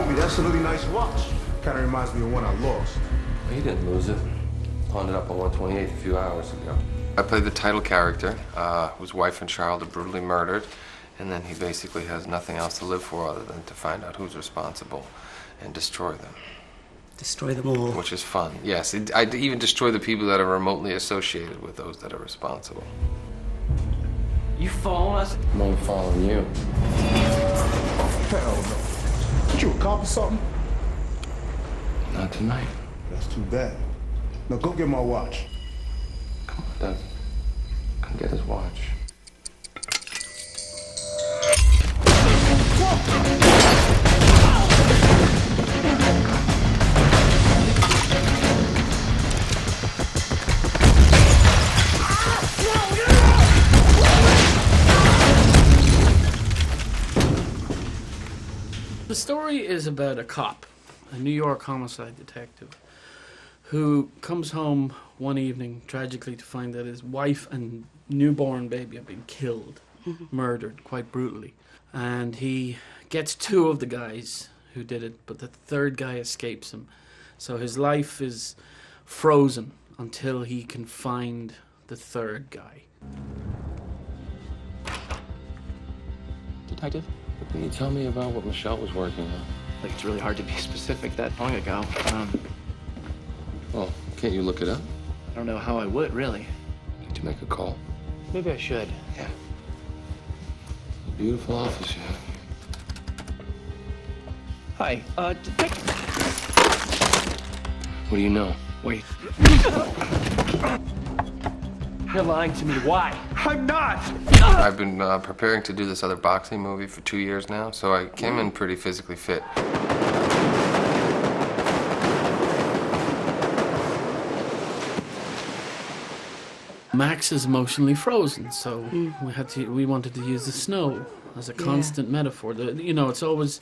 Bobby, that's a really nice watch. Kind of reminds me of one I lost. He didn't lose it. Pawned it up on 128 a few hours ago. I played the title character, whose wife and child are brutally murdered, and then he basically has nothing else to live for other than to find out who's responsible and destroy them. Destroy them all. Which is fun, yes. I'd even destroy the people that are remotely associated with those that are responsible. You following us? I'm only following you. Hell no. What, you a cop or something? Not tonight. That's too bad. Now go get my watch. Come on, Doug. Come get his watch. The story is about a cop, a New York homicide detective, who comes home one evening tragically to find that his wife and newborn baby have been killed, murdered quite brutally. And he gets two of the guys who did it, but the third guy escapes him. So his life is frozen until he can find the third guy. Detective? Can you tell me about what Michelle was working on? Like, it's really hard to be specific that long ago. Well, can't you look it up? I don't know how I would, really. Need to make a call. Maybe I should. Yeah. Beautiful office you have here. Hi, detective. What do you know? Wait. You're lying to me. Why? I'm not! I've been preparing to do this other boxing movie for 2 years now, so I came in pretty physically fit. Max is emotionally frozen, so we wanted to use the snow as a constant metaphor. It's always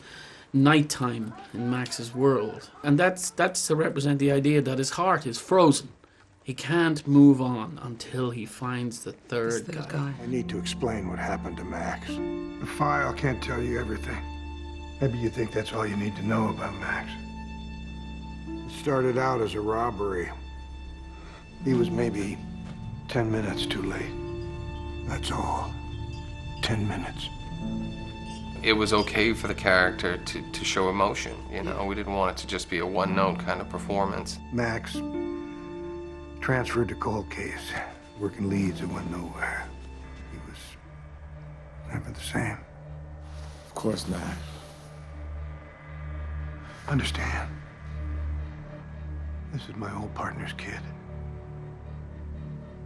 nighttime in Max's world, and that's to represent the idea that his heart is frozen. He can't move on until he finds the third guy. I need to explain what happened to Max. The file can't tell you everything. Maybe you think that's all you need to know about Max. It started out as a robbery. He was maybe 10 minutes too late. That's all. 10 minutes. It was okay for the character to show emotion, you know? We didn't want it to just be a one-note kind of performance. Max transferred to cold case, working leads that went nowhere. He was never the same. Of course not. Understand. This is my old partner's kid.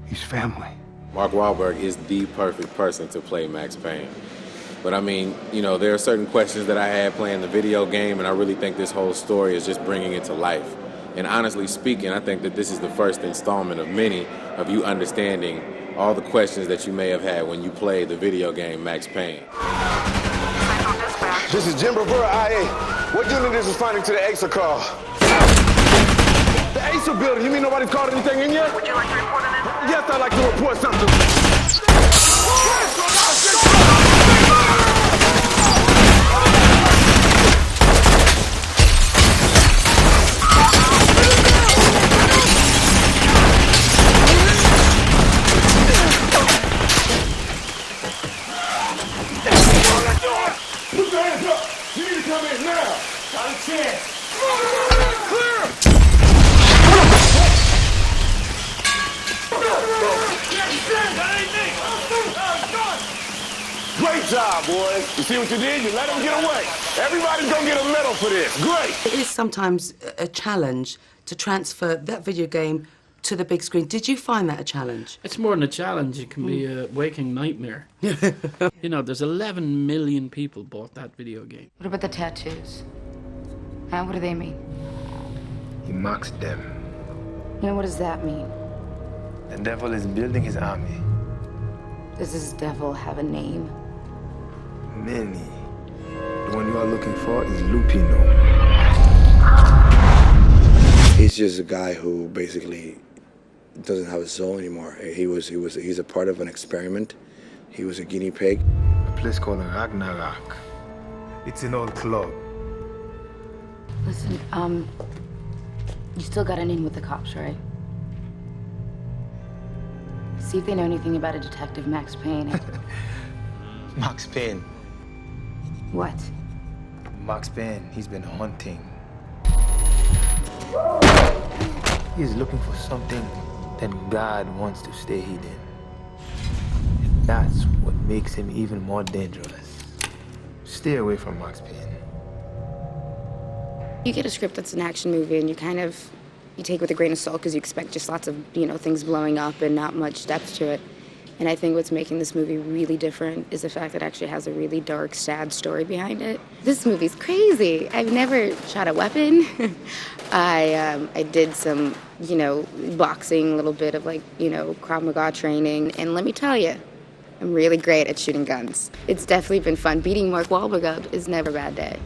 He's family. Mark Wahlberg is the perfect person to play Max Payne. But I mean, there are certain questions that I had playing the video game, and I really think this whole story is just bringing it to life. And honestly speaking, I think that this is the first installment of many of you understanding all the questions that you may have had when you played the video game Max Payne. This is Jim Rivera, IA. What unit is responding to the ASA call? The ASA building. You mean nobody's called anything in yet? Would you like to report an incident? Yes, I'd like to report something. Great job, boys. You see what you did? You let him get away. Everybody's gonna get a medal for this. Great. It is sometimes a challenge to transfer that video game to the big screen. Did you find that a challenge? It's more than a challenge. It can be a waking nightmare. There's 11 million people bought that video game. What about the tattoos? What do they mean? He mocks them. What does that mean? The devil is building his army. Does this devil have a name? Many. The one you are looking for is Lupino. He's just a guy who basically doesn't have a soul anymore. He's a part of an experiment. He was a guinea pig. A place called Ragnarok. It's an old club. Listen, you still got an in with the cops, right? See if they know anything about a detective, Max Payne. Max Payne. What? Max Payne, he's been hunting. He's looking for something that God wants to stay hidden. And that's what makes him even more dangerous. Stay away from Max Payne. You get a script that's an action movie and you take it with a grain of salt because you expect just lots of, things blowing up and not much depth to it. And I think what's making this movie really different is the fact that it actually has a really dark, sad story behind it. This movie's crazy. I've never shot a weapon. I did some, boxing, a little bit of Krav Maga training. And let me tell you, I'm really great at shooting guns. It's definitely been fun. Beating Mark Wahlberg up is never a bad day.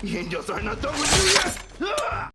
Y ellos are not done with you yet!